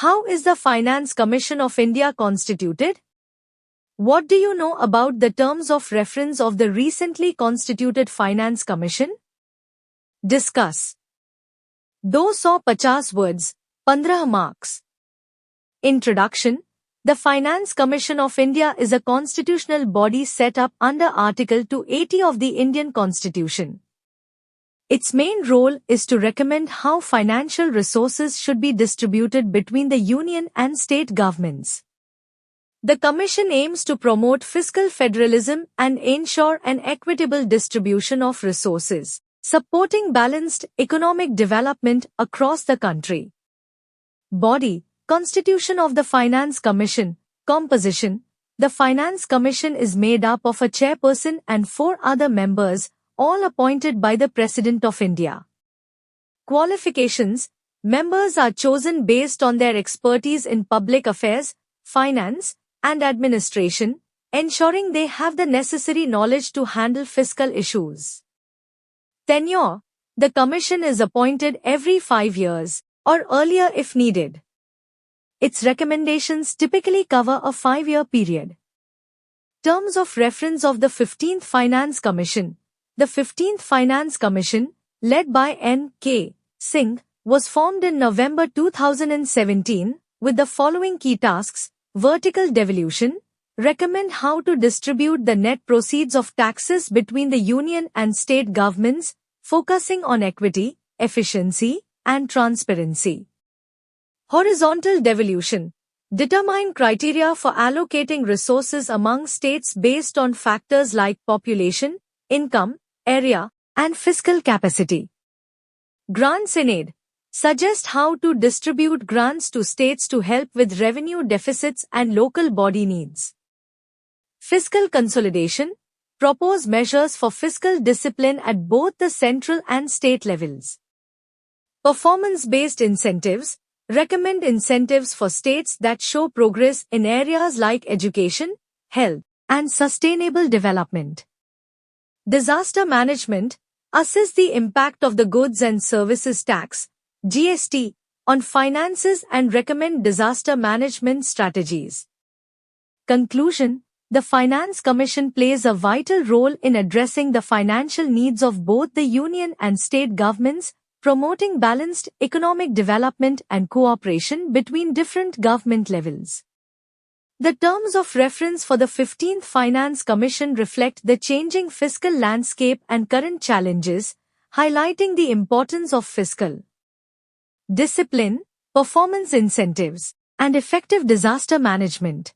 How is the Finance Commission of India constituted? What do you know about the terms of reference of the recently constituted Finance Commission? Discuss. 250 words, 15 marks. Introduction. The Finance Commission of India is a constitutional body set up under Article 280 of the Indian Constitution. Its main role is to recommend how financial resources should be distributed between the union and state governments. The Commission aims to promote fiscal federalism and ensure an equitable distribution of resources, supporting balanced economic development across the country. Body, Constitution of the Finance Commission, Composition. The Finance Commission is made up of a chairperson and 4 other members, all appointed by the President of India. Qualifications. Members are chosen based on their expertise in public affairs, finance, and administration, ensuring they have the necessary knowledge to handle fiscal issues. Tenure. The Commission is appointed every 5 years, or earlier if needed. Its recommendations typically cover a 5-year period. Terms of reference of the 15th Finance Commission. The 15th Finance Commission, led by N.K. Singh, was formed in November 2017, with the following key tasks: vertical devolution, recommend how to distribute the net proceeds of taxes between the union and state governments, focusing on equity, efficiency, and transparency. Horizontal devolution, determine criteria for allocating resources among states based on factors like population, income, area, and fiscal capacity. Grants in aid, suggest how to distribute grants to states to help with revenue deficits and local body needs. Fiscal consolidation, propose measures for fiscal discipline at both the central and state levels. Performance-based incentives, recommend incentives for states that show progress in areas like education, health, and sustainable development. Disaster management, assess the impact of the Goods and Services Tax, GST, on finances and recommend disaster management strategies. Conclusion. The Finance Commission plays a vital role in addressing the financial needs of both the union and state governments, promoting balanced economic development and cooperation between different government levels. The terms of reference for the 15th Finance Commission reflect the changing fiscal landscape and current challenges, highlighting the importance of fiscal discipline, performance incentives, and effective disaster management.